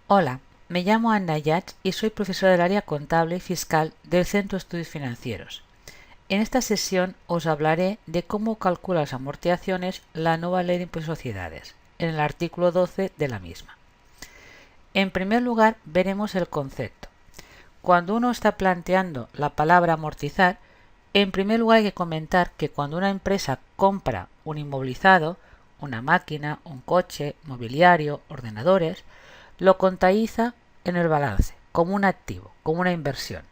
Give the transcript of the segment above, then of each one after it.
Hola, me llamo Anna Yats y soy profesora del área contable y fiscal del Centro de Estudios Financieros. En esta sesión os hablaré de cómo calcula las amortizaciones la nueva Ley de Impuestos de Sociedades, en el artículo 12 de la misma. En primer lugar, veremos el concepto. Cuando uno está planteando la palabra amortizar, en primer lugar hay que comentar que cuando una empresa compra un inmovilizado, una máquina, un coche, mobiliario, ordenadores, lo contabiliza en el balance, como un activo, como una inversión.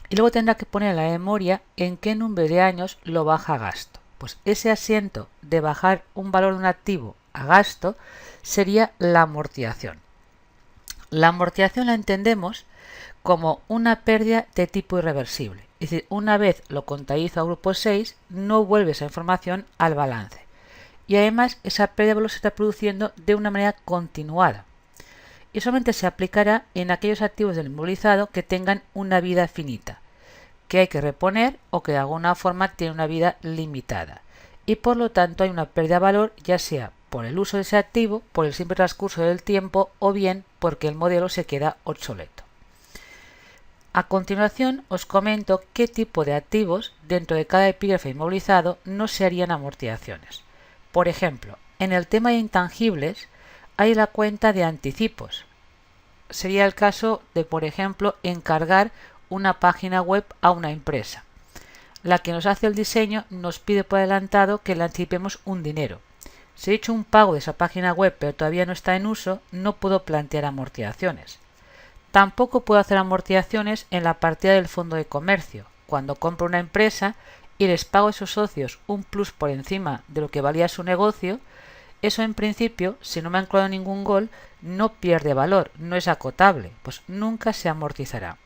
Y luego tendrá que poner en la memoria en qué número de años lo baja a gasto. Pues ese asiento de bajar un valor de un activo a gasto sería la amortización. La amortización la entendemos como una pérdida de tipo irreversible. Es decir, una vez lo contabilizo a grupo 6, no vuelve esa información al balance. Y además esa pérdida de valor se está produciendo de una manera continuada. Y solamente se aplicará en aquellos activos del inmovilizado que tengan una vida finita, que hay que reponer o que de alguna forma tienen una vida limitada. Y por lo tanto hay una pérdida de valor, ya sea por el uso de ese activo, por el simple transcurso del tiempo o bien porque el modelo se queda obsoleto. A continuación os comento qué tipo de activos dentro de cada epígrafe inmovilizado no se harían amortizaciones. Por ejemplo, en el tema de intangibles hay la cuenta de anticipos. Sería el caso de, por ejemplo, encargar una página web a una empresa. La que nos hace el diseño nos pide por adelantado que le anticipemos un dinero. Si he hecho un pago de esa página web pero todavía no está en uso, no puedo plantear amortizaciones. Tampoco puedo hacer amortizaciones en la partida del fondo de comercio. Cuando compro una empresa y les pago a esos socios un plus por encima de lo que valía su negocio, eso en principio, si no me han colado ningún gol, no pierde valor, no es acotable, pues nunca se amortizará.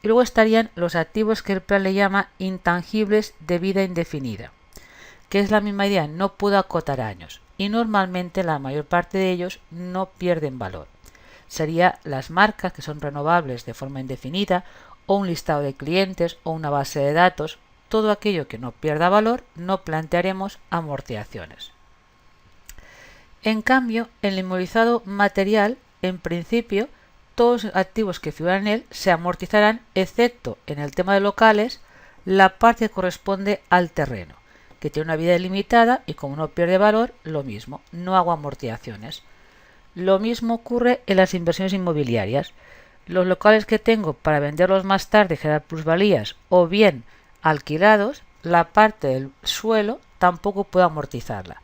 Y luego estarían los activos que el plan le llama intangibles de vida indefinida, que es la misma idea, no puedo acotar años, y normalmente la mayor parte de ellos no pierden valor. Serían las marcas que son renovables de forma indefinida, o un listado de clientes, o una base de datos. Todo aquello que no pierda valor no plantearemos amortizaciones. En cambio, en el inmovilizado material, en principio, todos los activos que figuran en él se amortizarán, excepto en el tema de locales, la parte que corresponde al terreno, que tiene una vida limitada y como no pierde valor, lo mismo, no hago amortizaciones. Lo mismo ocurre en las inversiones inmobiliarias. Los locales que tengo para venderlos más tarde y generar plusvalías o bien alquilados, la parte del suelo tampoco puedo amortizarla.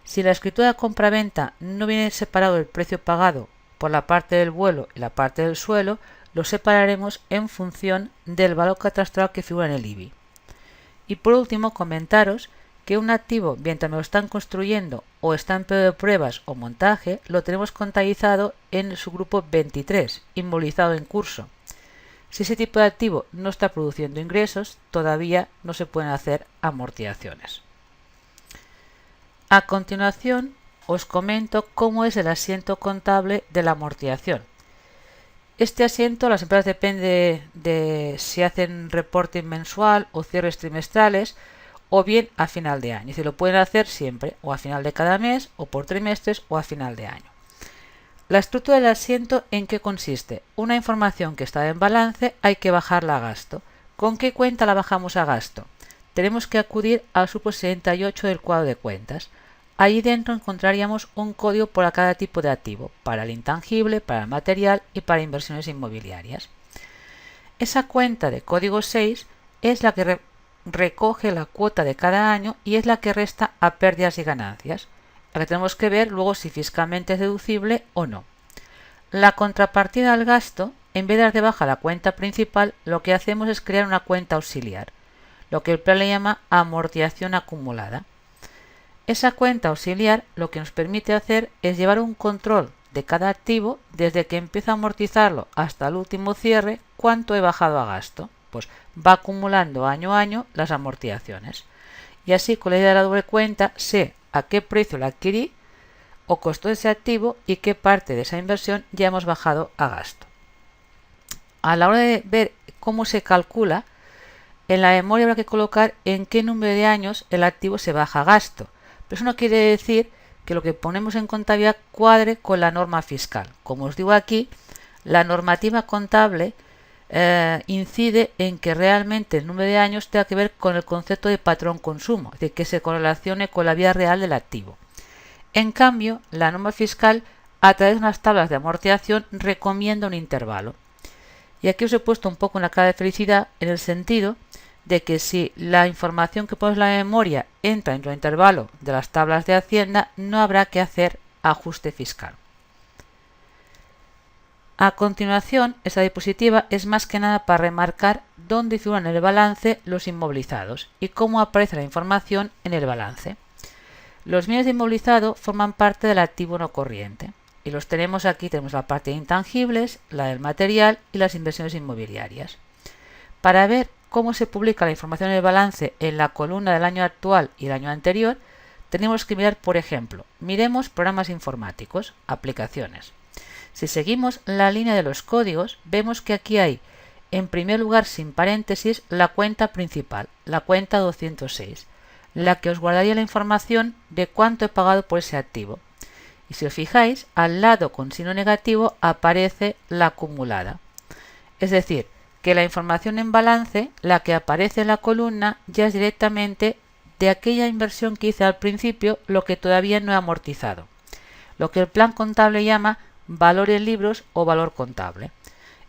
Si la escritura de compra-venta no viene separado del precio pagado por la parte del vuelo y la parte del suelo, lo separaremos en función del valor catastral que figura en el IBI. Y por último, comentaros que un activo, mientras me lo están construyendo o está en periodo de pruebas o montaje, lo tenemos contabilizado en su grupo 23, inmovilizado en curso. Si ese tipo de activo no está produciendo ingresos, todavía no se pueden hacer amortizaciones. A continuación, os comento cómo es el asiento contable de la amortización. Este asiento, las empresas depende de si hacen reporting mensual o cierres trimestrales o bien a final de año. Es decir, lo pueden hacer siempre, o a final de cada mes, o por trimestres, o a final de año. La estructura del asiento, ¿en qué consiste? Una información que está en balance hay que bajarla a gasto. ¿Con qué cuenta la bajamos a gasto? Tenemos que acudir al supo 68 del cuadro de cuentas. Allí dentro encontraríamos un código para cada tipo de activo, para el intangible, para el material y para inversiones inmobiliarias. Esa cuenta de código 6 es la que recoge la cuota de cada año y es la que resta a pérdidas y ganancias, la que tenemos que ver luego si fiscalmente es deducible o no. La contrapartida al gasto, en vez de dar de baja la cuenta principal, lo que hacemos es crear una cuenta auxiliar, lo que el plan le llama amortización acumulada. Esa cuenta auxiliar lo que nos permite hacer es llevar un control de cada activo desde que empiezo a amortizarlo hasta el último cierre, cuánto he bajado a gasto. Pues va acumulando año a año las amortizaciones. Y así con la idea de la doble cuenta sé a qué precio la adquirí o costó ese activo y qué parte de esa inversión ya hemos bajado a gasto. A la hora de ver cómo se calcula, en la memoria habrá que colocar en qué número de años el activo se baja a gasto. Pero eso no quiere decir que lo que ponemos en contabilidad cuadre con la norma fiscal. Como os digo aquí, la normativa contable incide en que realmente el número de años tenga que ver con el concepto de patrón consumo, es decir, que se correlacione con la vida real del activo. En cambio, la norma fiscal, a través de unas tablas de amortización, recomienda un intervalo. Y aquí os he puesto un poco una cara de felicidad en el sentido de que si la información que ponemos en la memoria entra dentro del intervalo de las tablas de Hacienda, no habrá que hacer ajuste fiscal. A continuación, esta diapositiva es más que nada para remarcar dónde figuran en el balance los inmovilizados y cómo aparece la información en el balance. Los bienes de inmovilizado forman parte del activo no corriente y los tenemos aquí. Tenemos la parte de intangibles, la del material y las inversiones inmobiliarias. Para ver cómo se publica la información en el balance en la columna del año actual y el año anterior, tenemos que mirar, por ejemplo, miremos programas informáticos, aplicaciones. Si seguimos la línea de los códigos, vemos que aquí hay, en primer lugar, sin paréntesis, la cuenta principal, la cuenta 206, la que os guardaría la información de cuánto he pagado por ese activo. Y si os fijáis, al lado con signo negativo aparece la acumulada. Es decir, que la información en balance, la que aparece en la columna, ya es directamente de aquella inversión que hice al principio, lo que todavía no he amortizado. Lo que el plan contable llama valor en libros o valor contable.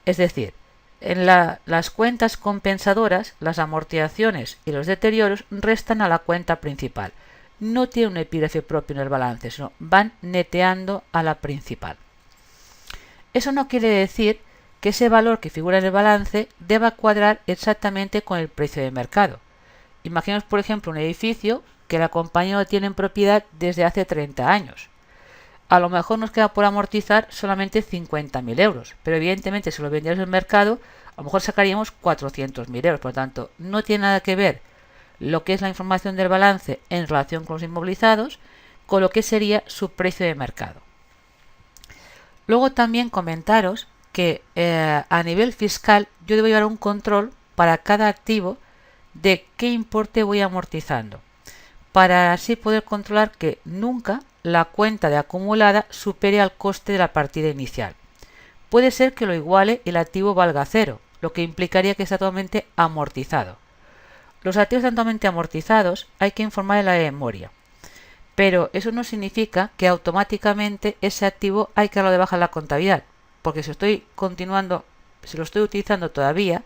Es decir, en las cuentas compensadoras, las amortizaciones y los deterioros restan a la cuenta principal. No tiene un epígrafe propio en el balance, sino van neteando a la principal. Eso no quiere decir que ese valor que figura en el balance deba cuadrar exactamente con el precio de mercado. Imaginemos, por ejemplo, un edificio que la compañía lo tiene en propiedad desde hace 30 años. A lo mejor nos queda por amortizar solamente 50.000 euros, pero evidentemente si lo vendiéramos en el mercado, a lo mejor sacaríamos 400.000 euros. Por lo tanto, no tiene nada que ver lo que es la información del balance en relación con los inmovilizados con lo que sería su precio de mercado. Luego también comentaros que a nivel fiscal yo debo llevar un control para cada activo de qué importe voy amortizando, para así poder controlar que nunca la cuenta de acumulada supere al coste de la partida inicial. Puede ser que lo iguale y el activo valga cero, lo que implicaría que está totalmente amortizado. Los activos totalmente amortizados hay que informar en la memoria, pero eso no significa que automáticamente ese activo hay que darlo de baja en la contabilidad, porque si lo estoy utilizando todavía,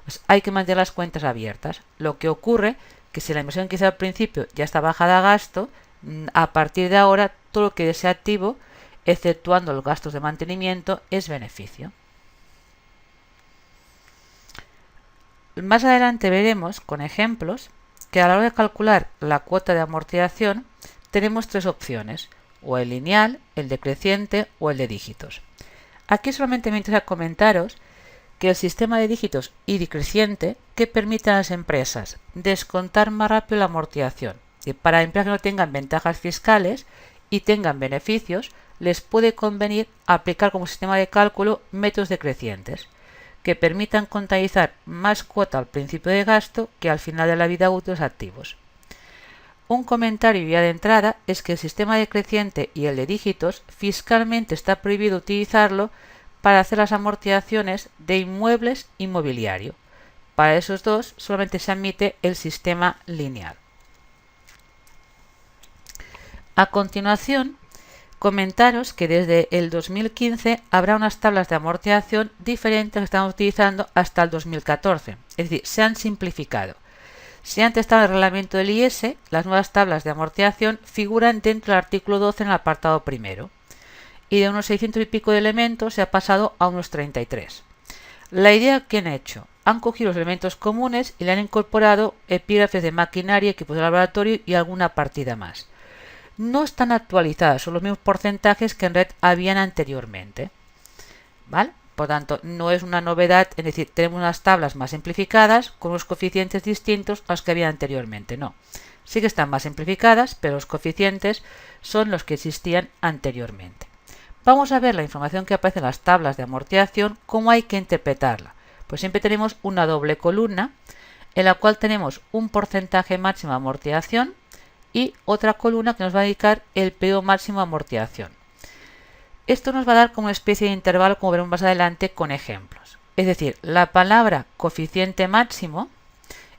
pues hay que mantener las cuentas abiertas. Lo que ocurre que si la inversión que hice al principio ya está bajada a gasto, a partir de ahora todo lo que ese activo, exceptuando los gastos de mantenimiento, es beneficio. Más adelante veremos con ejemplos que a la hora de calcular la cuota de amortización tenemos tres opciones, o el lineal, el decreciente o el de dígitos. Aquí solamente me interesa comentaros que el sistema de dígitos y decreciente que permite a las empresas descontar más rápido la amortización. Y para empresas que no tengan ventajas fiscales y tengan beneficios, les puede convenir aplicar como sistema de cálculo métodos decrecientes que permitan contabilizar más cuota al principio de gasto que al final de la vida útil de los activos. Un comentario ya de entrada es que el sistema decreciente y el de dígitos fiscalmente está prohibido utilizarlo para hacer las amortizaciones de inmuebles inmobiliario. Para esos dos solamente se admite el sistema lineal. A continuación, comentaros que desde el 2015 habrá unas tablas de amortización diferentes que estamos utilizando hasta el 2014. Es decir, se han simplificado. Si antes estaba el reglamento del IS, las nuevas tablas de amortización figuran dentro del artículo 12 en el apartado primero. Y de unos 600 y pico de elementos se ha pasado a unos 33. La idea que han hecho, han cogido los elementos comunes y le han incorporado epígrafes de maquinaria, equipos de laboratorio y alguna partida más. No están actualizadas, son los mismos porcentajes que en red habían anteriormente. ¿Vale? Por tanto, no es una novedad, es decir, tenemos unas tablas más simplificadas con unos coeficientes distintos a los que había anteriormente. No, sí que están más simplificadas, pero los coeficientes son los que existían anteriormente. Vamos a ver la información que aparece en las tablas de amortización, cómo hay que interpretarla. Pues siempre tenemos una doble columna en la cual tenemos un porcentaje máximo de amortización y otra columna que nos va a indicar el periodo máximo de amortización. Esto nos va a dar como una especie de intervalo, como veremos más adelante con ejemplos. Es decir, la palabra coeficiente máximo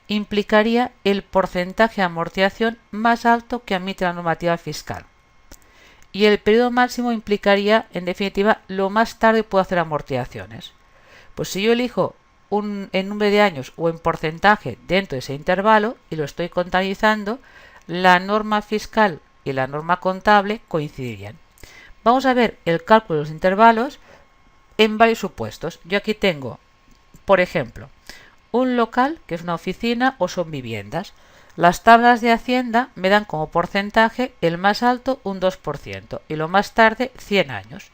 implicaría el porcentaje de amortización más alto que admite la normativa fiscal. Y el periodo máximo implicaría, en definitiva, lo más tarde puedo hacer amortizaciones. Pues si yo elijo en número de años o en porcentaje dentro de ese intervalo y lo estoy contabilizando, la norma fiscal y la norma contable coincidirían. Vamos a ver el cálculo de los intervalos en varios supuestos. Yo aquí tengo, por ejemplo, un local que es una oficina o son viviendas. Las tablas de Hacienda me dan como porcentaje el más alto un 2% y lo más tarde 100 años.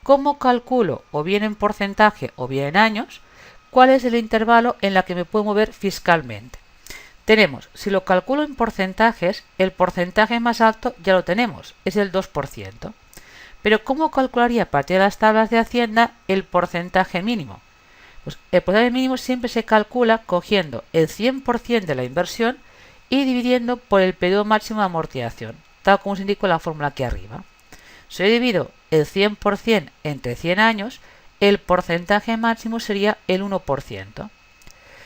¿Cómo calculo, o bien en porcentaje o bien en años, cuál es el intervalo en la que me puedo mover fiscalmente? Tenemos, si lo calculo en porcentajes, el porcentaje más alto ya lo tenemos, es el 2%. Pero ¿cómo calcularía a partir de las tablas de Hacienda el porcentaje mínimo? Pues el porcentaje mínimo siempre se calcula cogiendo el 100% de la inversión y dividiendo por el periodo máximo de amortización, tal como os indico en la fórmula aquí arriba. Si yo divido el 100% entre 100 años, el porcentaje máximo sería el 1%.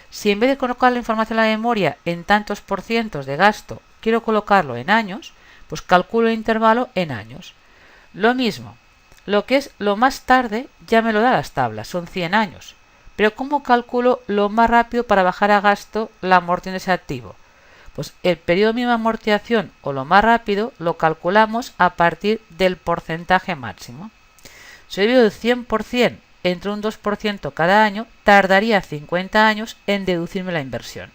Si en vez de colocar la información en la memoria en tantos por cientos de gasto, quiero colocarlo en años, pues calculo el intervalo en años. Lo mismo, lo que es lo más tarde ya me lo da las tablas, son 100 años. Pero ¿cómo calculo lo más rápido para bajar a gasto la amortización de ese activo? Pues el periodo mínimo de amortización o lo más rápido lo calculamos a partir del porcentaje máximo. Si yo divido el 100% entre un 2% cada año, tardaría 50 años en deducirme la inversión.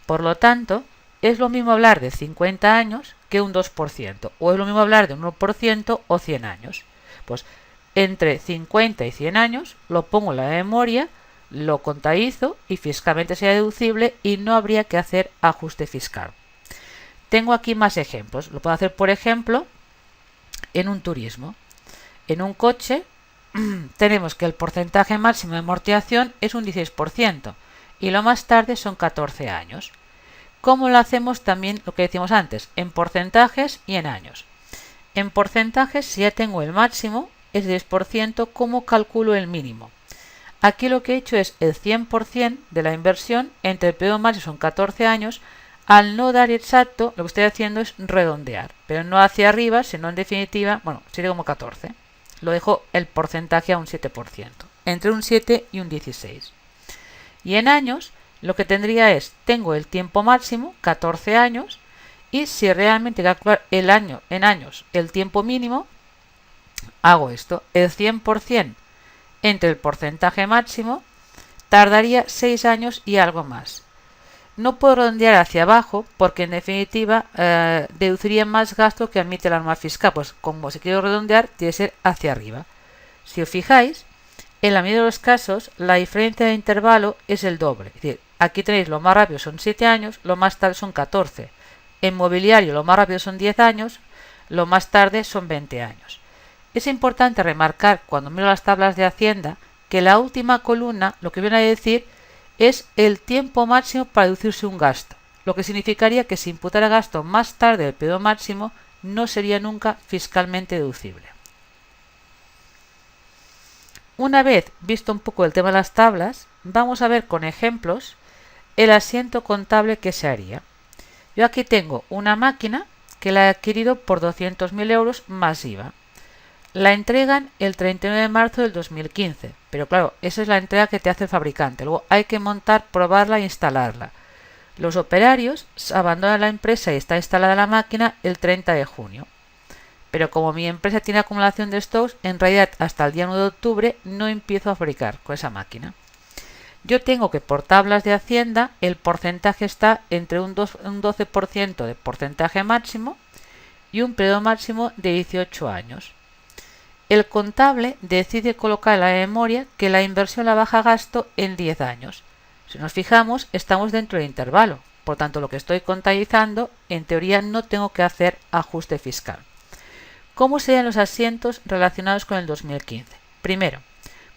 Por lo tanto, es lo mismo hablar de 50 años que un 2%, o es lo mismo hablar de un 1% o 100 años. Pues entre 50 y 100 años lo pongo en la memoria, lo contabilizo y fiscalmente sería deducible y no habría que hacer ajuste fiscal. Tengo aquí más ejemplos. Lo puedo hacer, por ejemplo, en un turismo. En un coche tenemos que el porcentaje máximo de amortización es un 16% y lo más tarde son 14 años. ¿Cómo lo hacemos? También lo que decíamos antes, en porcentajes y en años. En porcentajes, si ya tengo el máximo, es 10%, ¿cómo calculo el mínimo? Aquí lo que he hecho es el 100% de la inversión entre el periodo máximo son 14 años. Al no dar exacto, lo que estoy haciendo es redondear, pero no hacia arriba, sino en definitiva, bueno, sería como 14. Lo dejo el porcentaje a un 7%, entre un 7 y un 16. Y en años, lo que tendría es, tengo el tiempo máximo, 14 años, y si realmente calcular el año en años, el tiempo mínimo, hago esto, el 100% entre el porcentaje máximo, tardaría 6 años y algo más. No puedo redondear hacia abajo porque en definitiva deduciría más gasto que admite la norma fiscal, pues como si quiero redondear tiene que ser hacia arriba. Si os fijáis, en la mayoría de los casos la diferencia de intervalo es el doble. Es decir, aquí tenéis lo más rápido son 7 años, lo más tarde son 14. En mobiliario lo más rápido son 10 años, lo más tarde son 20 años. Es importante remarcar cuando miro las tablas de Hacienda que la última columna lo que viene a decir es el tiempo máximo para deducirse un gasto, lo que significaría que si imputara gasto más tarde del periodo máximo no sería nunca fiscalmente deducible. Una vez visto un poco el tema de las tablas, vamos a ver con ejemplos el asiento contable que se haría. Yo aquí tengo una máquina que la he adquirido por 200.000 euros más IVA. La entregan el 31 de marzo del 2015, pero claro, esa es la entrega que te hace el fabricante. Luego hay que montar, probarla e instalarla. Los operarios abandonan la empresa y está instalada la máquina el 30 de junio. Pero como mi empresa tiene acumulación de stocks, en realidad hasta el día 1 de octubre no empiezo a fabricar con esa máquina. Yo tengo que por tablas de Hacienda el porcentaje está entre un 12% de porcentaje máximo y un periodo máximo de 18 años. El contable decide colocar en la memoria que la inversión la baja a gasto en 10 años. Si nos fijamos, estamos dentro del intervalo. Por tanto, lo que estoy contabilizando, en teoría, no tengo que hacer ajuste fiscal. ¿Cómo serían los asientos relacionados con el 2015? Primero,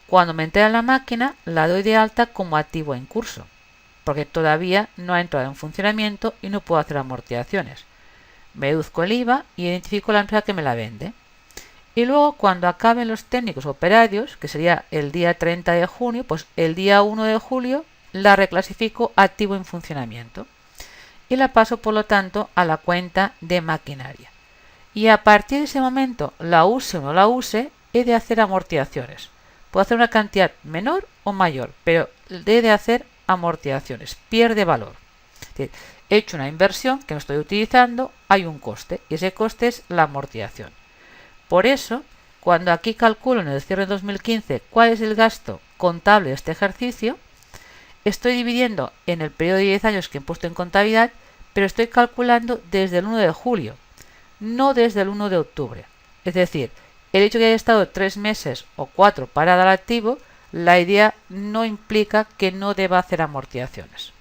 cuando me entregan la máquina, la doy de alta como activo en curso, porque todavía no ha entrado en funcionamiento y no puedo hacer amortizaciones. me deduzco el IVA y identifico la empresa que me la vende. Y luego, cuando acaben los técnicos operarios, que sería el día 30 de junio, pues el día 1 de julio la reclasifico activo en funcionamiento y la paso, por lo tanto, a la cuenta de maquinaria. Y a partir de ese momento, la use o no la use, he de hacer amortizaciones. Puedo hacer una cantidad menor o mayor, pero he de hacer amortizaciones, pierde valor. Es decir, he hecho una inversión que no estoy utilizando, hay un coste, y ese coste es la amortización. Por eso, cuando aquí calculo en el cierre de 2015 cuál es el gasto contable de este ejercicio, estoy dividiendo en el periodo de 10 años que he puesto en contabilidad, pero estoy calculando desde el 1 de julio, no desde el 1 de octubre. Es decir, el hecho de que haya estado 3 meses o 4 parada al activo, la idea no implica que no deba hacer amortizaciones.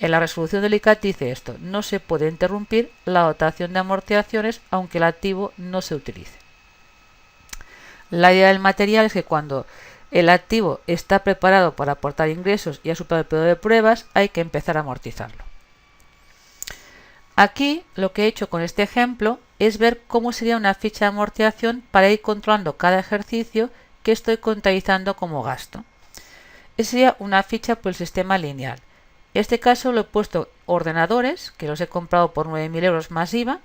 En la resolución del ICAT dice esto: no se puede interrumpir la dotación de amortizaciones aunque el activo no se utilice. La idea del material es que cuando el activo está preparado para aportar ingresos y ha superado el periodo de pruebas, hay que empezar a amortizarlo. Aquí lo que he hecho con este ejemplo es ver cómo sería una ficha de amortización para ir controlando cada ejercicio que estoy contabilizando como gasto. Esa sería una ficha por el sistema lineal. En este caso lo he puesto ordenadores, que los he comprado por 9.000 euros más IVA.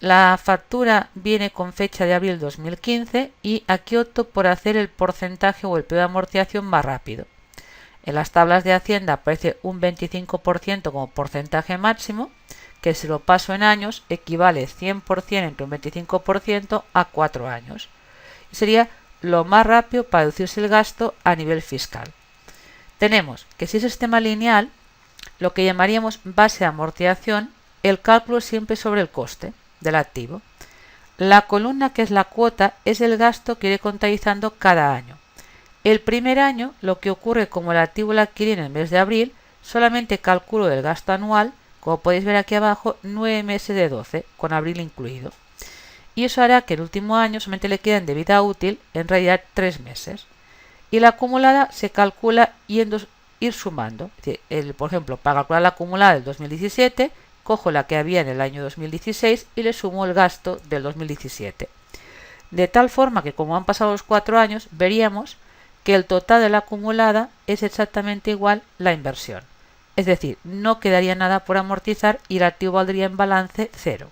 La factura viene con fecha de abril 2015 y aquí opto por hacer el porcentaje o el periodo de amortización más rápido. En las tablas de Hacienda aparece un 25% como porcentaje máximo, que si lo paso en años equivale 100% entre un 25% a 4 años. Sería lo más rápido para reducirse el gasto a nivel fiscal. Tenemos que si es sistema lineal, lo que llamaríamos base de amortización, el cálculo siempre sobre el coste del activo. La columna, que es la cuota, es el gasto que iré contabilizando cada año. El primer año, lo que ocurre como el activo lo adquirí en el mes de abril, solamente calculo el gasto anual, como podéis ver aquí abajo, 9 meses de 12, con abril incluido. Y eso hará que el último año solamente le queden de vida útil, en realidad 3 meses. Y la acumulada se calcula ir sumando. Es decir, por ejemplo, para calcular la acumulada del 2017, cojo la que había en el año 2016 y le sumo el gasto del 2017. De tal forma que, como han pasado los 4 años, veríamos que el total de la acumulada es exactamente igual la inversión. Es decir, no quedaría nada por amortizar y el activo valdría en balance 0.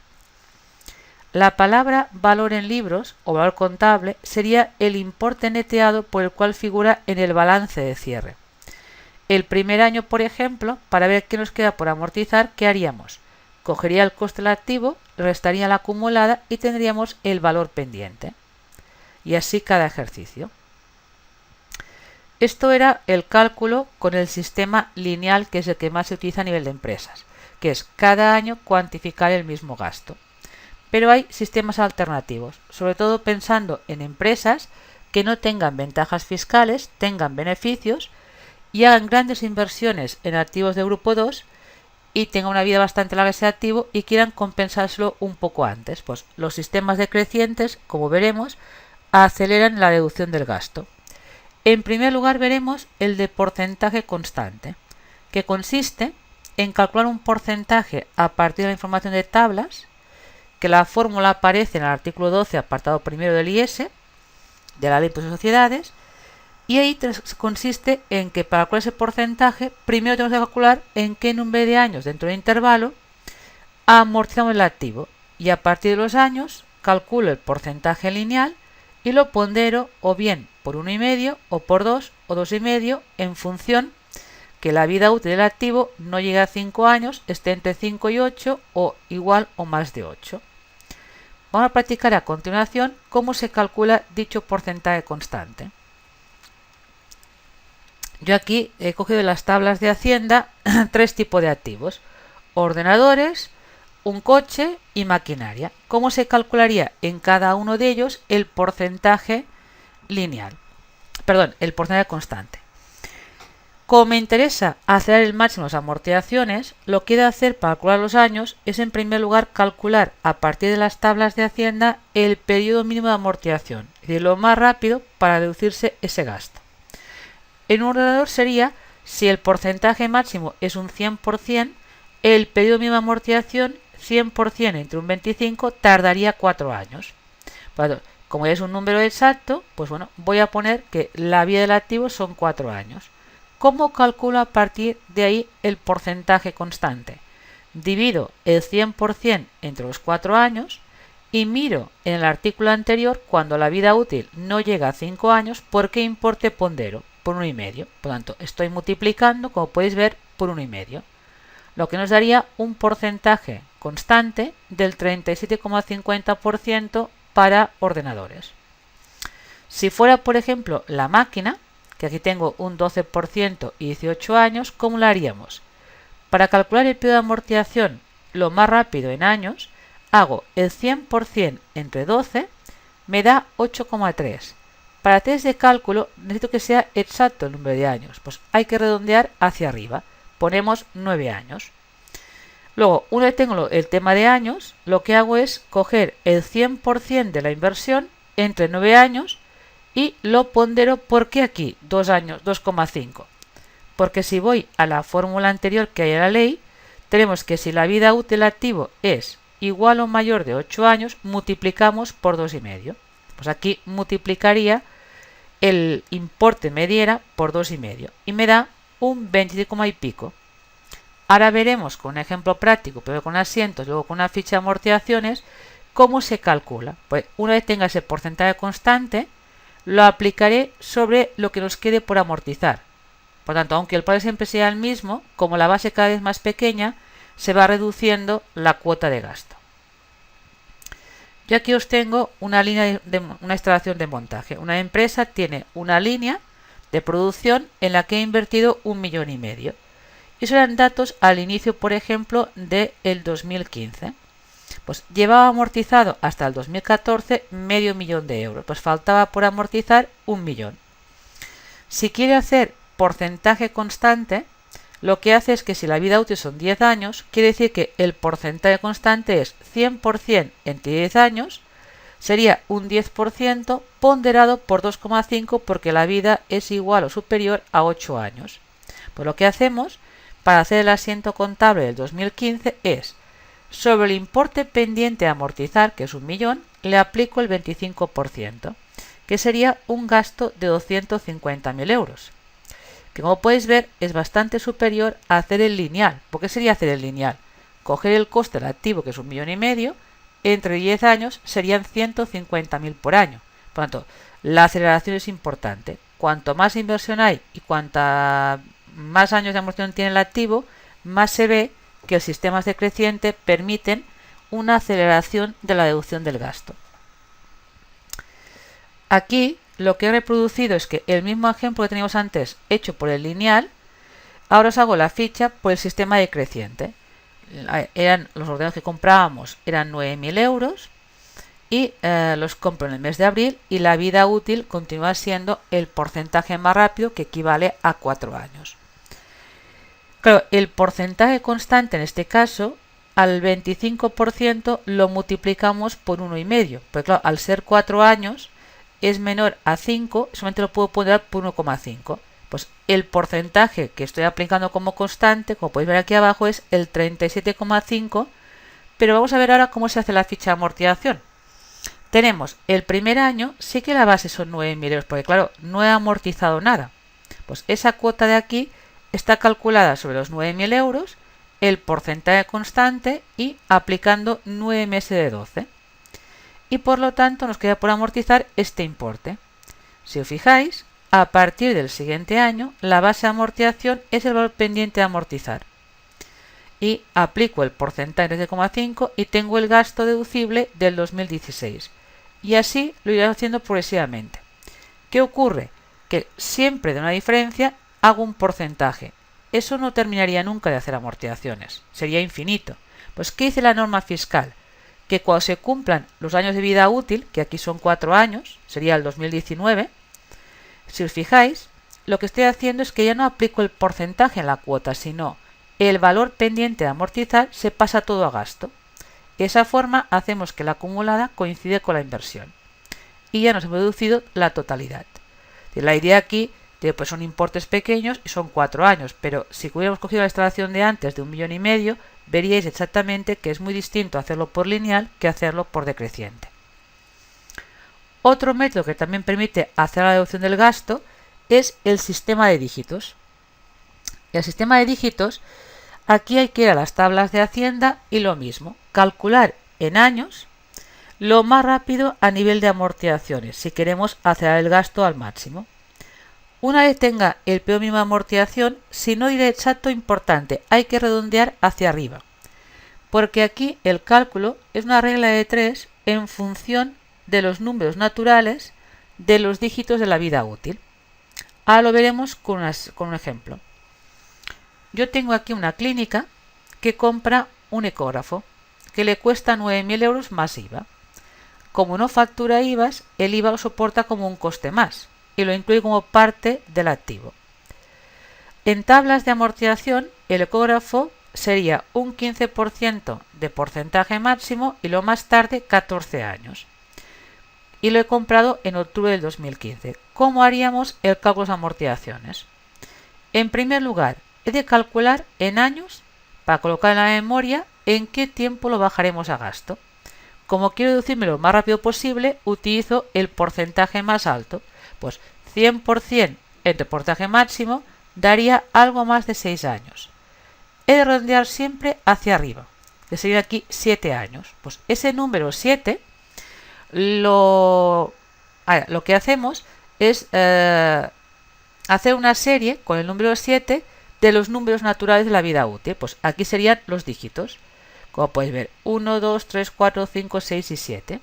La palabra valor en libros o valor contable sería el importe neteado por el cual figura en el balance de cierre. El primer año, por ejemplo, para ver qué nos queda por amortizar, ¿qué haríamos? Cogería el coste del activo, restaría la acumulada y tendríamos el valor pendiente. Y así cada ejercicio. Esto era el cálculo con el sistema lineal, que es el que más se utiliza a nivel de empresas, que es cada año cuantificar el mismo gasto. Pero hay sistemas alternativos, sobre todo pensando en empresas que no tengan ventajas fiscales, tengan beneficios y hagan grandes inversiones en activos de grupo 2 y tengan una vida bastante larga ese activo y quieran compensárselo un poco antes. Pues los sistemas decrecientes, como veremos, aceleran la reducción del gasto. En primer lugar veremos el de porcentaje constante, que consiste en calcular un porcentaje a partir de la información de tablas, que la fórmula aparece en el artículo 12, apartado primero del IS, de la Ley de Impuestos de Sociedades, y ahí consiste en que para calcular ese porcentaje, primero tenemos que calcular en qué número de años dentro del intervalo amortizamos el activo, y a partir de los años calculo el porcentaje lineal y lo pondero o bien por 1,5 o por 2 o 2,5 en función que la vida útil del activo no llegue a 5 años, esté entre 5 y 8 o igual o más de 8. Vamos a practicar a continuación cómo se calcula dicho porcentaje constante. Yo aquí he cogido de las tablas de Hacienda 3 tipos de activos: ordenadores, un coche y maquinaria. ¿Cómo se calcularía en cada uno de ellos el porcentaje lineal? Perdón, el porcentaje constante. Como me interesa hacer el máximo las amortizaciones, lo que he de hacer para calcular los años es en primer lugar calcular a partir de las tablas de Hacienda el periodo mínimo de amortización, es decir, lo más rápido para reducirse ese gasto. En un ordenador sería, si el porcentaje máximo es un 100%, el periodo mínimo de amortización 100% entre un 25 tardaría 4 años. Bueno, como es un número exacto, pues bueno, voy a poner que la vida del activo son 4 años. ¿Cómo calculo a partir de ahí el porcentaje constante? Divido el 100% entre los 4 años y miro en el artículo anterior cuando la vida útil no llega a 5 años por qué importe pondero, por 1,5. Por lo tanto, estoy multiplicando, como podéis ver, por 1,5. Lo que nos daría un porcentaje constante del 37,50% para ordenadores. Si fuera, por ejemplo, la máquina, que aquí tengo un 12% y 18 años, ¿cómo lo haríamos? Para calcular el periodo de amortización lo más rápido en años, hago el 100% entre 12, me da 8,3. Para test de cálculo necesito que sea exacto el número de años, pues hay que redondear hacia arriba, ponemos 9 años. Luego, una vez tengo el tema de años, lo que hago es coger el 100% de la inversión entre 9 años y lo pondero. ¿Por qué aquí 2 años, 2,5? Porque si voy a la fórmula anterior que hay en la ley, tenemos que si la vida útil activo es igual o mayor de 8 años, multiplicamos por 2,5. Pues aquí multiplicaría el importe me diera por 2,5 y me da un 25 y pico. Ahora veremos con un ejemplo práctico, pero con asientos, luego con una ficha de amortizaciones, cómo se calcula. Pues una vez tenga ese porcentaje constante, lo aplicaré sobre lo que nos quede por amortizar. Por tanto, aunque el plazo siempre sea el mismo, como la base cada vez más pequeña, se va reduciendo la cuota de gasto. Yo aquí os tengo una línea una instalación de montaje. Una empresa tiene una línea de producción en la que he invertido 1,5 millones. Y eso eran datos al inicio, por ejemplo, del 2015. Pues llevaba amortizado hasta el 2014 medio millón de euros. Pues faltaba por amortizar 1 millón. Si quiere hacer porcentaje constante, lo que hace es que si la vida útil son 10 años, quiere decir que el porcentaje constante es 100% entre 10 años, sería un 10% ponderado por 2,5 porque la vida es igual o superior a 8 años. Pues lo que hacemos para hacer el asiento contable del 2015 es, sobre el importe pendiente a amortizar, que es 1 millón, le aplico el 25%, que sería un gasto de 250.000 euros. Que como podéis ver es bastante superior a hacer el lineal. ¿Por qué sería hacer el lineal? Coger el coste del activo, que es 1,5 millones, entre 10 años serían 150.000 por año. Por lo tanto, la aceleración es importante. Cuanto más inversión hay y cuanta más años de amortización tiene el activo, más se ve que los sistemas decrecientes permiten una aceleración de la deducción del gasto. Aquí lo que he reproducido es que el mismo ejemplo que teníamos antes hecho por el lineal, ahora os hago la ficha por el sistema decreciente. Los ordenadores que comprábamos eran 9.000 euros y los compro en el mes de abril y la vida útil continúa siendo el porcentaje más rápido, que equivale a 4 años. Claro, el porcentaje constante en este caso, al 25% lo multiplicamos por 1,5, porque claro, al ser 4 años es menor a 5, solamente lo puedo poner por 1,5. Pues el porcentaje que estoy aplicando como constante, como podéis ver aquí abajo, es el 37,5, pero vamos a ver ahora cómo se hace la ficha de amortización. Tenemos el primer año, sí que la base son 9.000 euros, porque claro, no he amortizado nada. Pues esa cuota de aquí está calculada sobre los 9.000 euros, el porcentaje constante y aplicando 9 meses de 12. Y por lo tanto nos queda por amortizar este importe. Si os fijáis, a partir del siguiente año, la base de amortización es el valor pendiente de amortizar. Y aplico el porcentaje de 13,5 y tengo el gasto deducible del 2016. Y así lo iré haciendo progresivamente. ¿Qué ocurre? Que siempre de una diferencia hago un porcentaje. Eso no terminaría nunca de hacer amortizaciones. Sería infinito. Pues ¿qué dice la norma fiscal? Que cuando se cumplan los años de vida útil, que aquí son 4 años, sería el 2019, si os fijáis, lo que estoy haciendo es que ya no aplico el porcentaje en la cuota, sino el valor pendiente de amortizar se pasa todo a gasto. De esa forma hacemos que la acumulada coincide con la inversión. Y ya nos hemos deducido la totalidad. La idea aquí son importes pequeños y son 4 años, pero si hubiéramos cogido la instalación de antes de 1,5 millones, veríais exactamente que es muy distinto hacerlo por lineal que hacerlo por decreciente. Otro método que también permite hacer la deducción del gasto es el sistema de dígitos. El sistema de dígitos, aquí hay que ir a las tablas de Hacienda y lo mismo, calcular en años lo más rápido a nivel de amortizaciones, si queremos acelerar el gasto al máximo. Una vez tenga el periodo mínimo de amortización, si no diré exacto, importante, hay que redondear hacia arriba, porque aquí el cálculo es una regla de 3 en función de los números naturales de los dígitos de la vida útil. Ahora lo veremos con un ejemplo. Yo tengo aquí una clínica que compra un ecógrafo que le cuesta 9.000 euros más IVA. Como no factura IVAs, el IVA lo soporta como un coste más y lo incluye como parte del activo. En tablas de amortización, el ecógrafo sería un 15% de porcentaje máximo y lo más tarde 14 años. Y lo he comprado en octubre del 2015. ¿Cómo haríamos el cálculo de amortizaciones? En primer lugar, he de calcular en años, para colocar en la memoria, en qué tiempo lo bajaremos a gasto. Como quiero deducirme lo más rápido posible, utilizo el porcentaje más alto. Pues 100% entre porcentaje máximo daría algo más de 6 años. He de redondear siempre hacia arriba, que sería aquí 7 años. Pues ese número 7 lo que hacemos es hacer una serie con el número 7 de los números naturales de la vida útil. Pues aquí serían los dígitos. Como podéis ver, 1, 2, 3, 4, 5, 6 y 7.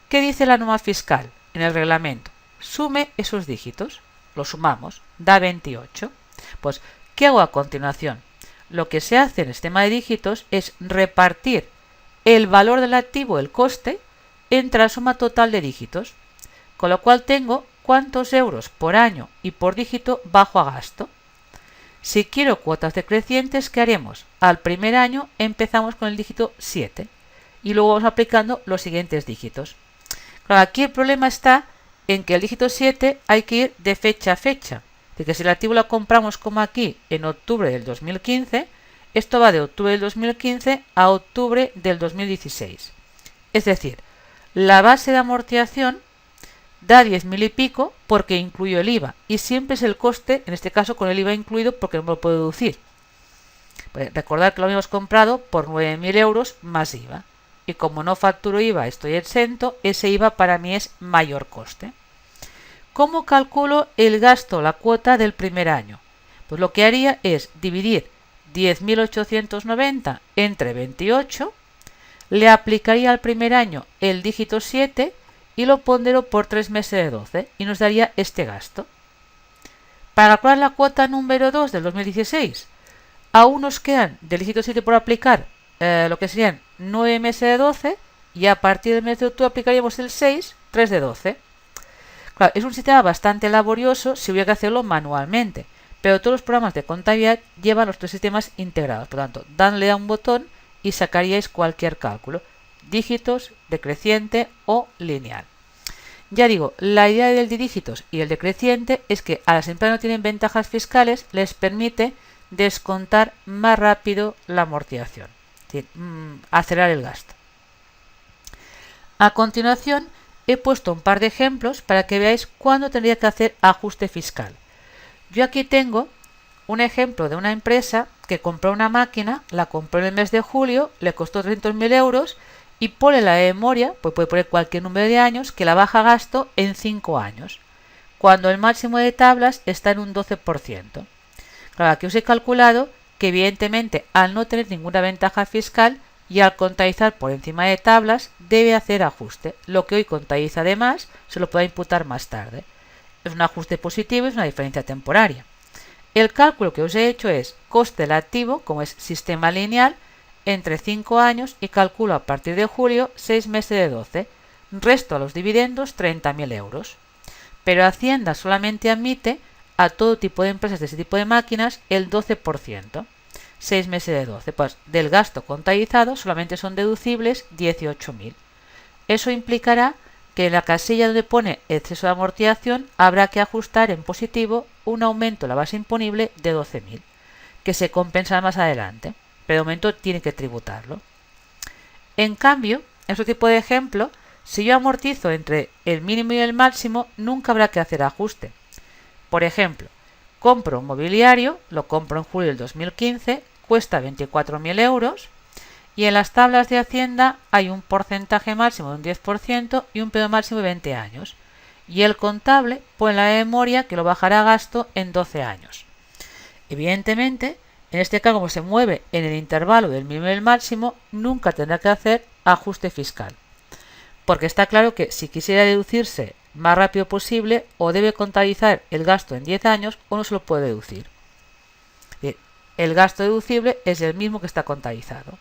¿Qué dice la norma fiscal en el reglamento? Sume esos dígitos, los sumamos, da 28. Pues, ¿qué hago a continuación? Lo que se hace en el sistema de dígitos es repartir el valor del activo, el coste, entre la suma total de dígitos, con lo cual tengo cuántos euros por año y por dígito bajo a gasto. Si quiero cuotas decrecientes, ¿qué haremos? Al primer año empezamos con el dígito 7 y luego vamos aplicando los siguientes dígitos. Claro, aquí el problema está en que el dígito 7 hay que ir de fecha a fecha. Es decir, que si el activo lo compramos como aquí en octubre del 2015, esto va de octubre del 2015 a octubre del 2016. Es decir, la base de amortización da 10.000 y pico porque incluyo el IVA y siempre es el coste, en este caso con el IVA incluido porque no me lo puedo deducir. Pues recordad que lo habíamos comprado por 9.000 euros más IVA y como no facturo IVA, estoy exento, ese IVA para mí es mayor coste. ¿Cómo calculo el gasto, la cuota del primer año? Pues lo que haría es dividir 10.890 entre 28, le aplicaría al primer año el dígito 7 y lo pondero por 3 meses de 12 y nos daría este gasto. Para calcular la cuota número 2 del 2016, aún nos quedan del dígito 7 por aplicar lo que serían 9 meses de 12 y a partir del mes de octubre aplicaríamos el 6, 3 de 12. Claro, es un sistema bastante laborioso si hubiera que hacerlo manualmente, pero todos los programas de contabilidad llevan los tres sistemas integrados. Por lo tanto, danle a un botón y sacaríais cualquier cálculo, dígitos, decreciente o lineal. Ya digo, la idea del de dígitos y el decreciente es que a las empresas no tienen ventajas fiscales, les permite descontar más rápido la amortización, es decir, acelerar el gasto. A continuación, he puesto un par de ejemplos para que veáis cuándo tendría que hacer ajuste fiscal. Yo aquí tengo un ejemplo de una empresa que compró una máquina, la compró en el mes de julio, le costó 300.000 euros y pone la memoria, pues puede poner cualquier número de años, que la baja gasto en 5 años, cuando el máximo de tablas está en un 12%. Claro, aquí os he calculado que evidentemente al no tener ninguna ventaja fiscal y al contabilizar por encima de tablas debe hacer ajuste. Lo que hoy contabiliza de más se lo puede imputar más tarde. Es un ajuste positivo y es una diferencia temporaria. El cálculo que os he hecho es coste del activo, como es sistema lineal, entre 5 años y calculo a partir de julio 6 meses de 12. Resto a los dividendos 30.000 euros. Pero Hacienda solamente admite a todo tipo de empresas de ese tipo de máquinas el 12%. 6 meses de 12. Pues del gasto contabilizado solamente son deducibles 18.000. Eso implicará que en la casilla donde pone exceso de amortización habrá que ajustar en positivo un aumento de la base imponible de 12.000, que se compensará más adelante. pero de momento tiene que tributarlo. En cambio, en este tipo de ejemplo, si yo amortizo entre el mínimo y el máximo, nunca habrá que hacer ajuste. Por ejemplo, compro un mobiliario, lo compro en julio del 2015, cuesta 24.000 euros y en las tablas de Hacienda hay un porcentaje máximo de un 10% y un periodo máximo de 20 años. Y el contable pone en la memoria que lo bajará a gasto en 12 años. Evidentemente, en este caso, como se mueve en el intervalo del mínimo y el máximo, nunca tendrá que hacer ajuste fiscal. Porque está claro que si quisiera deducirse más rápido posible, o debe contabilizar el gasto en 10 años o no se lo puede deducir. Bien, el gasto deducible es el mismo que está contabilizado.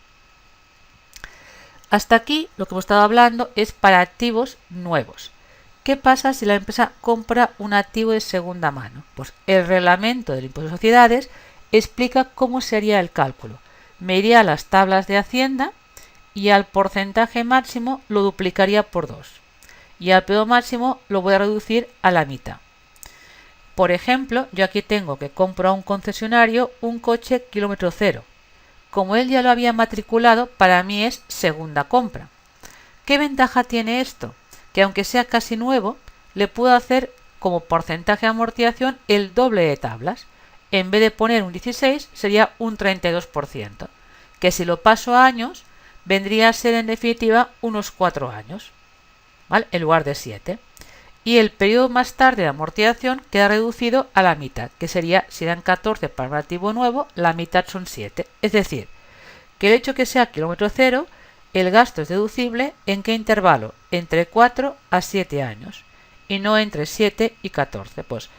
Hasta aquí lo que hemos estado hablando es para activos nuevos. ¿Qué pasa si la empresa compra un activo de segunda mano? Pues el reglamento del impuesto de sociedades explica cómo sería el cálculo. Me iría a las tablas de Hacienda y al porcentaje máximo lo duplicaría por 2. Y al periodo máximo lo voy a reducir a la mitad. Por ejemplo, yo aquí tengo que compro a un concesionario un coche kilómetro cero. Como él ya lo había matriculado, para mí es segunda compra. ¿Qué ventaja tiene esto? Que aunque sea casi nuevo, le puedo hacer como porcentaje de amortización el doble de tablas. En vez de poner un 16, sería un 32%, que si lo paso a años, vendría a ser en definitiva unos 4 años, ¿vale? En lugar de 7. Y el periodo más tarde de amortización queda reducido a la mitad, que sería, si eran 14 para un activo nuevo, la mitad son 7. Es decir, que el hecho que sea kilómetro cero, el gasto es deducible ¿en qué intervalo? Entre 4 a 7 años, y no entre 7 y 14. Pues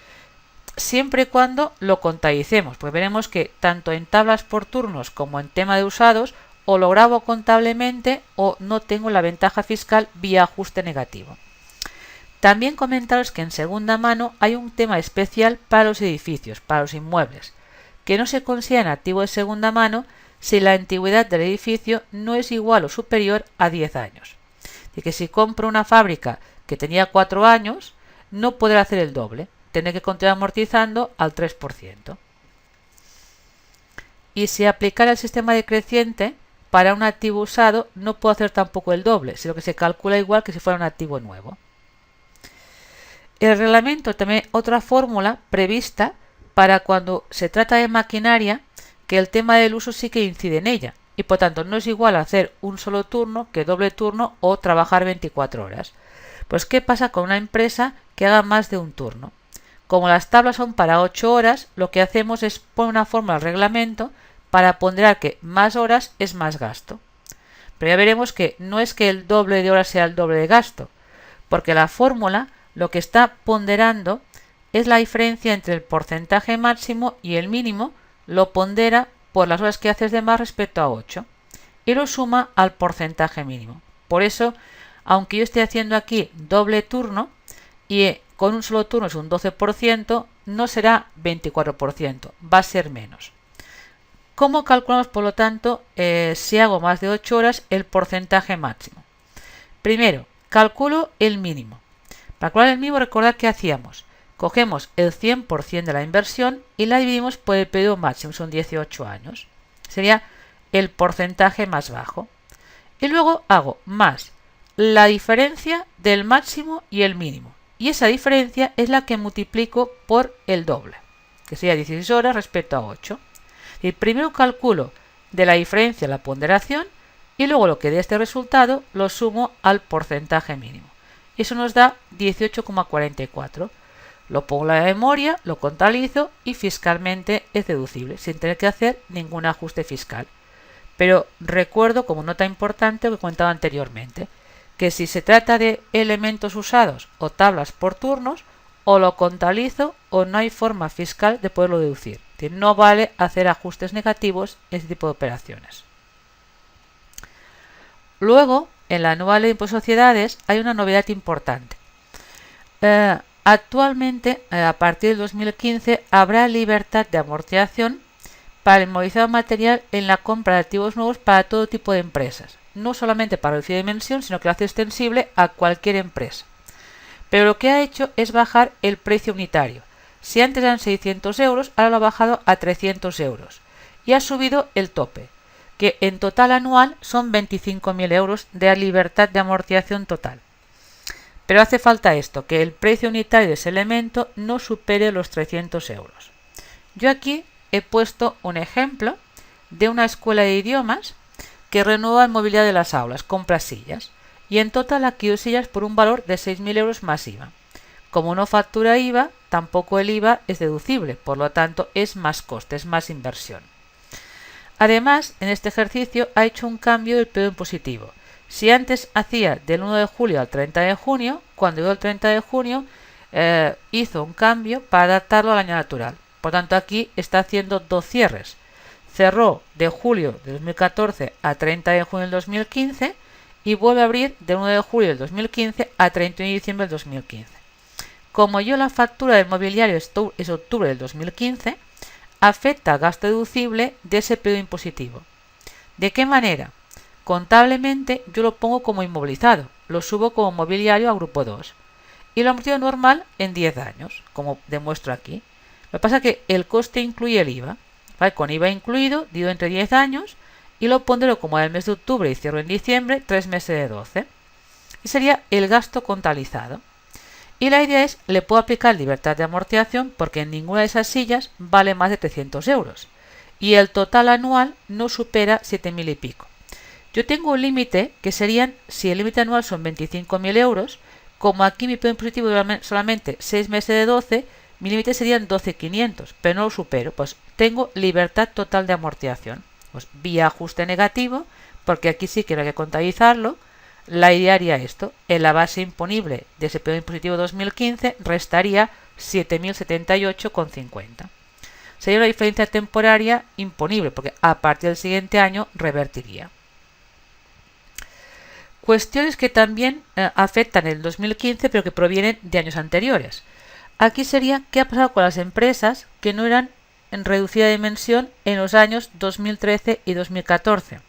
siempre y cuando lo contabilicemos, pues veremos que tanto en tablas por turnos como en tema de usados, o lo grabo contablemente o no tengo la ventaja fiscal vía ajuste negativo. También comentaros que en segunda mano hay un tema especial para los edificios, para los inmuebles, que no se consideran activo de segunda mano si la antigüedad del edificio no es igual o superior a 10 años. Así que si compro una fábrica que tenía 4 años, no podré hacer el doble, tendré que continuar amortizando al 3%. Y si aplicara el sistema decreciente para un activo usado, no puedo hacer tampoco el doble, sino que se calcula igual que si fuera un activo nuevo. El reglamento también otra fórmula prevista para cuando se trata de maquinaria, que el tema del uso sí que incide en ella, y por tanto no es igual hacer un solo turno que doble turno o trabajar 24 horas. Pues ¿qué pasa con una empresa que haga más de un turno? Como las tablas son para 8 horas, lo que hacemos es poner una fórmula al reglamento para ponderar que más horas es más gasto. Pero ya veremos que no es que el doble de horas sea el doble de gasto, porque la fórmula lo que está ponderando es la diferencia entre el porcentaje máximo y el mínimo, lo pondera por las horas que haces de más respecto a 8 y lo suma al porcentaje mínimo. Por eso, aunque yo esté haciendo aquí doble turno y con un solo turno es un 12%, no será 24%, va a ser menos. ¿Cómo calculamos, por lo tanto, si hago más de 8 horas, el porcentaje máximo? Primero, calculo el mínimo. Para calcular el mínimo, recordad que hacíamos. Cogemos el 100% de la inversión y la dividimos por el periodo máximo, son 18 años. Sería el porcentaje más bajo. Y luego hago más la diferencia del máximo y el mínimo. Y esa diferencia es la que multiplico por el doble, que sería 16 horas respecto a 8. Y primero calculo de la diferencia la ponderación y luego lo que dé este resultado lo sumo al porcentaje mínimo. Eso nos da 18,44. Lo pongo en la memoria, lo contabilizo y fiscalmente es deducible, sin tener que hacer ningún ajuste fiscal. Pero recuerdo, como nota importante, lo que comentaba anteriormente, que si se trata de elementos usados o tablas por turnos, o lo contabilizo o no hay forma fiscal de poderlo deducir. Es decir, no vale hacer ajustes negativos en este tipo de operaciones. Luego, en la nueva ley de impuestos de sociedades hay una novedad importante. Actualmente, a partir del 2015, habrá libertad de amortización para el inmovilizado material en la compra de activos nuevos para todo tipo de empresas. No solamente para reducir dimensión, sino que lo hace extensible a cualquier empresa. Pero lo que ha hecho es bajar el precio unitario. Si antes eran 600 euros, ahora lo ha bajado a 300 euros. Y ha subido el tope. que en total anual son 25.000 euros de libertad de amortización total. Pero hace falta esto, que el precio unitario de ese elemento no supere los 300 euros. Yo aquí he puesto un ejemplo de una escuela de idiomas que renueva el mobiliario de las aulas, compra sillas, y en total adquiere sillas por un valor de 6.000 euros más IVA. Como no factura IVA, tampoco el IVA es deducible, por lo tanto es más coste, es más inversión. Además, en este ejercicio ha hecho un cambio del periodo impositivo. Si antes hacía del 1 de julio al 30 de junio, cuando llegó el 30 de junio hizo un cambio para adaptarlo al año natural. Por tanto, aquí está haciendo dos cierres. Cerró de julio de 2014 a 30 de junio del 2015 y vuelve a abrir de 1 de julio del 2015 a 31 de diciembre del 2015. Como yo la factura del mobiliario es octubre del 2015, afecta al gasto deducible de ese periodo impositivo. ¿De qué manera? Contablemente yo lo pongo como inmovilizado, lo subo como mobiliario a grupo 2 y lo amortizo normal en 10 años, como demuestro aquí. Lo que pasa es que el coste incluye el IVA, ¿vale? Con IVA incluido, divido entre 10 años y lo pondré como el mes de octubre y cierro en diciembre, 3 meses de 12. Y sería el gasto contabilizado. Y la idea es, le puedo aplicar libertad de amortización porque en ninguna de esas sillas vale más de 300 euros. Y el total anual no supera 7.000 y pico. Yo tengo un límite que serían, si el límite anual son 25.000 euros, como aquí mi periodo impositivo dura solamente 6 meses de 12, mi límite serían 12.500, pero no lo supero, pues tengo libertad total de amortización. Pues vía ajuste negativo, porque aquí sí que hay que contabilizarlo, la idea haría esto, en la base imponible de ese periodo impositivo 2015 restaría 7.078,50. Sería una diferencia temporaria imponible, porque a partir del siguiente año revertiría. Cuestiones que también afectan el 2015, pero que provienen de años anteriores. Aquí sería qué ha pasado con las empresas que no eran en reducida dimensión en los años 2013 y 2014,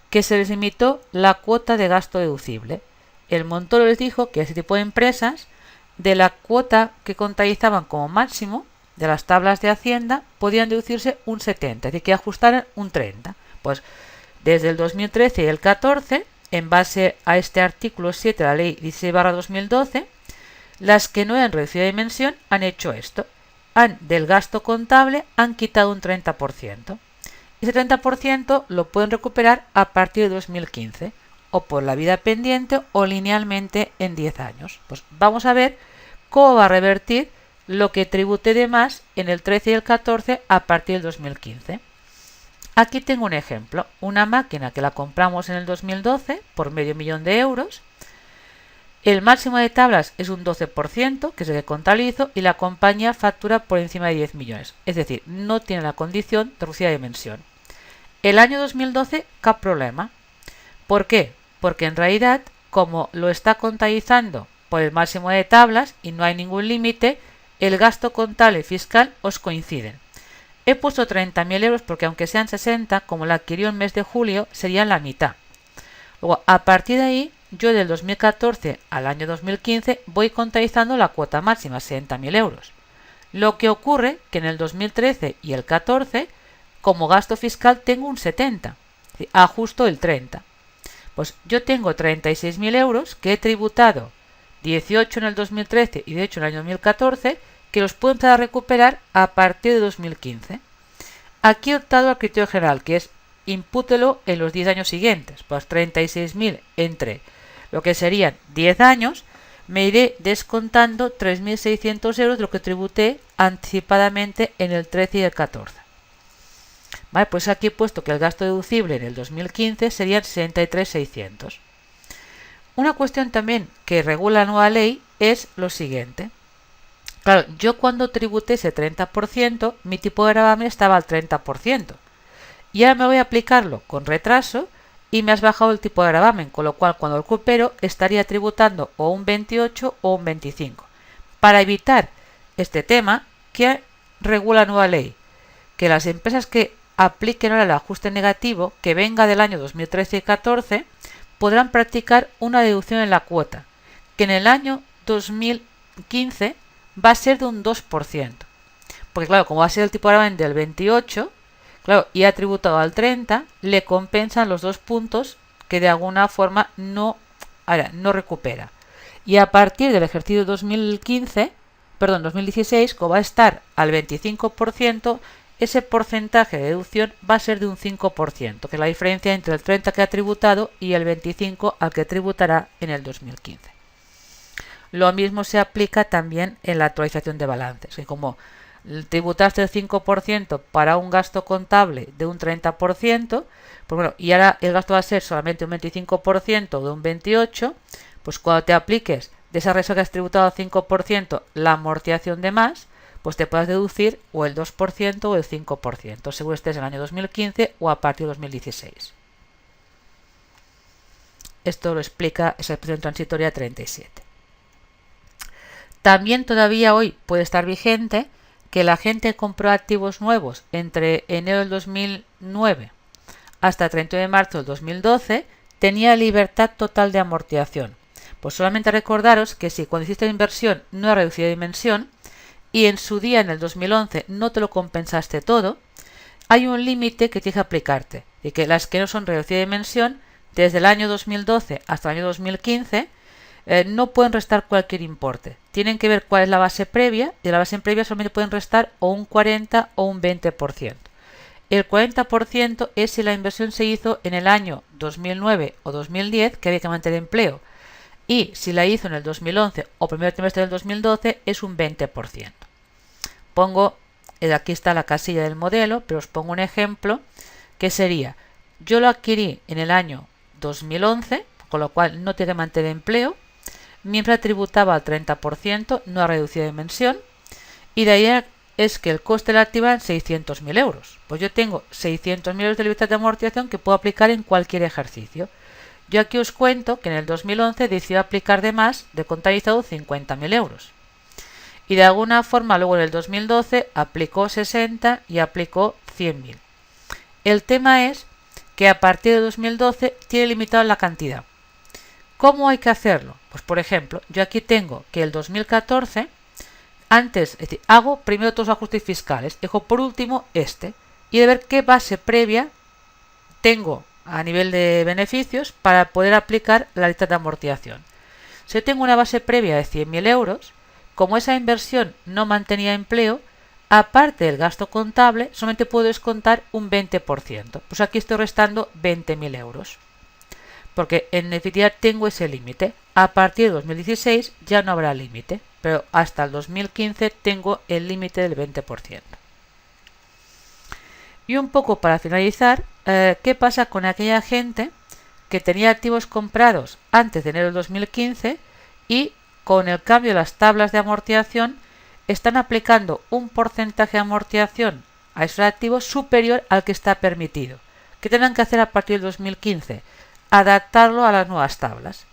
que se les limitó la cuota de gasto deducible. El Montoro les dijo que a ese tipo de empresas, de la cuota que contabilizaban como máximo de las tablas de Hacienda, podían deducirse un 70, es decir, que ajustaran un 30. Pues desde el 2013 y el 14, en base a este artículo 7 de la ley 16/2012, las que no eran reducida de dimensión han hecho esto. Del gasto contable han quitado un 30%. Ese 30% lo pueden recuperar a partir de 2015, o por la vida pendiente o linealmente en 10 años. Pues vamos a ver cómo va a revertir lo que tributé de más en el 13 y el 14 a partir del 2015. Aquí tengo un ejemplo, una máquina que la compramos en el 2012 por medio millón de euros. El máximo de tablas es un 12%, que es el que contabilizo, y la compañía factura por encima de 10 millones. Es decir, no tiene la condición de reducida dimensión. El año 2012, ¿qué problema? ¿Por qué? Porque en realidad, como lo está contabilizando por el máximo de tablas y no hay ningún límite, el gasto contable y fiscal os coinciden. He puesto 30.000 euros porque aunque sean 60, como la adquirió en mes de julio, serían la mitad. Luego, a partir de ahí, yo del 2014 al año 2015 voy contabilizando la cuota máxima, 60.000 euros. Lo que ocurre que en el 2013 y el 14, como gasto fiscal tengo un 70, ajusto el 30. Pues yo tengo 36.000 euros que he tributado 18 en el 2013 y de hecho en el año 2014, que los puedo empezar a recuperar a partir de 2015. Aquí he optado al criterio general, que es impútelo en los 10 años siguientes. Pues 36.000 entre lo que serían 10 años, me iré descontando 3.600 euros de lo que tributé anticipadamente en el 13 y el 14. Vale, pues aquí he puesto que el gasto deducible en el 2015 serían 63.600. Una cuestión también que regula la nueva ley es lo siguiente. Claro, yo cuando tributé ese 30%, mi tipo de gravamen estaba al 30%. Y ahora me voy a aplicarlo con retraso y me has bajado el tipo de gravamen, con lo cual cuando lo recupero estaría tributando o un 28 o un 25. Para evitar este tema, ¿qué regula la nueva ley? Que las empresas que apliquen ahora el ajuste negativo, que venga del año 2013 y 14, podrán practicar una deducción en la cuota, que en el año 2015 va a ser de un 2%. Porque claro, como va a ser el tipo de gravamen del 28, Claro, y ha tributado al 30, le compensan los 2 puntos que de alguna forma no recupera. Y a partir del ejercicio 2016, como va a estar al 25%, ese porcentaje de deducción va a ser de un 5%, que es la diferencia entre el 30 que ha tributado y el 25 al que tributará en el 2015. Lo mismo se aplica también en la actualización de balances, que como tributaste el 5% para un gasto contable de un 30%, pues bueno, y ahora el gasto va a ser solamente un 25% de un 28%, pues cuando te apliques de esa reserva que has tributado al 5% la amortización de más, pues te puedes deducir o el 2% o el 5%, según estés en el año 2015 o a partir de 2016. Esto lo explica esa expresión transitoria 37. También todavía hoy puede estar vigente que la gente compró activos nuevos entre enero del 2009 hasta 31 de marzo del 2012 tenía libertad total de amortización. Pues solamente recordaros que si cuando hiciste la inversión no ha reducido de dimensión y en su día en el 2011 no te lo compensaste todo, hay un límite que tienes que aplicarte y que las que no son reducidas de dimensión desde el año 2012 hasta el año 2015 no pueden restar cualquier importe. Tienen que ver cuál es la base previa y de la base previa solamente pueden restar o un 40 o un 20%. El 40% es si la inversión se hizo en el año 2009 o 2010, que había que mantener empleo, y si la hizo en el 2011 o primer trimestre del 2012 es un 20%. Aquí está la casilla del modelo, pero os pongo un ejemplo que sería, yo lo adquirí en el año 2011, con lo cual no tiene que mantener empleo, mientras tributaba al 30%, no ha reducido de dimensión, y de ahí es que el coste de la activa en 600.000 euros. Pues yo tengo 600.000 euros de libertad de amortización que puedo aplicar en cualquier ejercicio. Yo aquí os cuento que en el 2011 decidió aplicar de más de contabilizado 50.000 euros. Y de alguna forma luego en el 2012 aplicó 60 y aplicó 100.000. El tema es que a partir de 2012 tiene limitado la cantidad. ¿Cómo hay que hacerlo? Pues por ejemplo, yo aquí tengo que el 2014, es decir, hago primero todos los ajustes fiscales, dejo por último y de ver qué base previa tengo a nivel de beneficios para poder aplicar la lista de amortización. Si yo tengo una base previa de 100.000 euros, como esa inversión no mantenía empleo, aparte del gasto contable, solamente puedo descontar un 20%. Pues aquí estoy restando 20.000 euros. Porque en definitiva tengo ese límite. A partir de 2016 ya no habrá límite, pero hasta el 2015 tengo el límite del 20%. Y un poco para finalizar, ¿qué pasa con aquella gente que tenía activos comprados antes de enero del 2015 y con el cambio de las tablas de amortización están aplicando un porcentaje de amortización a esos activos superior al que está permitido? ¿Qué tendrán que hacer a partir del 2015? Adaptarlo a las nuevas tablas.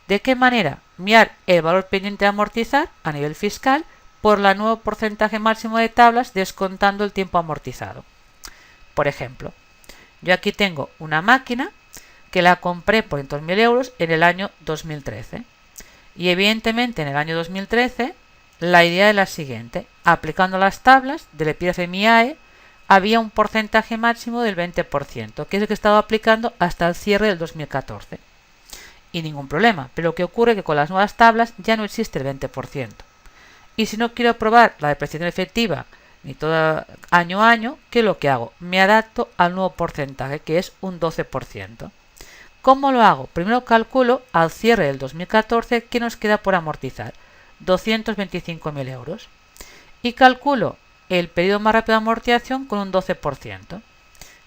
¿De qué manera? Mirar el valor pendiente de amortizar a nivel fiscal por el nuevo porcentaje máximo de tablas descontando el tiempo amortizado. Por ejemplo, yo aquí tengo una máquina que la compré por 200.000 euros en el año 2013. Y evidentemente en el año 2013 la idea es la siguiente. Aplicando las tablas del EPIRA-FMIAE había un porcentaje máximo del 20%, que es el que estaba aplicando hasta el cierre del 2014. Y ningún problema, pero lo que ocurre es que con las nuevas tablas ya no existe el 20%. Y si no quiero probar la depreciación efectiva ni todo año a año, ¿qué es lo que hago? Me adapto al nuevo porcentaje, que es un 12%. ¿Cómo lo hago? Primero calculo al cierre del 2014 qué nos queda por amortizar, 225.000 euros. Y calculo el periodo más rápido de amortización con un 12%,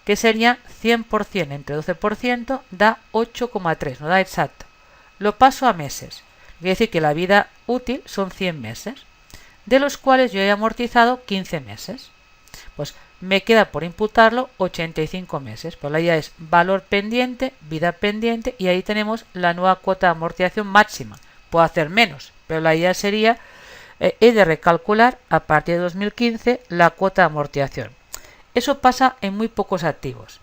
que sería 100% entre 12% da 8,3, no da exacto. Lo paso a meses, quiere decir que la vida útil son 100 meses, de los cuales yo he amortizado 15 meses. Pues me queda por imputarlo 85 meses. Pues la idea es valor pendiente, vida pendiente, y ahí tenemos la nueva cuota de amortización máxima. Puedo hacer menos, pero la idea sería he de recalcular a partir de 2015 la cuota de amortización. Eso pasa en muy pocos activos.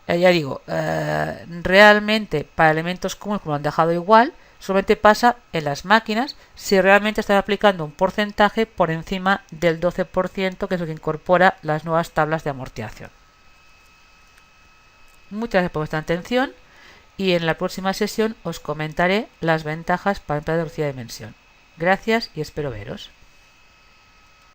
Ya digo, realmente para elementos comunes como lo han dejado igual, solamente pasa en las máquinas si realmente están aplicando un porcentaje por encima del 12%, que es lo que incorpora las nuevas tablas de amortización. Muchas gracias por vuestra atención y en la próxima sesión os comentaré las ventajas para emplear de velocidad de dimensión. Gracias y espero veros.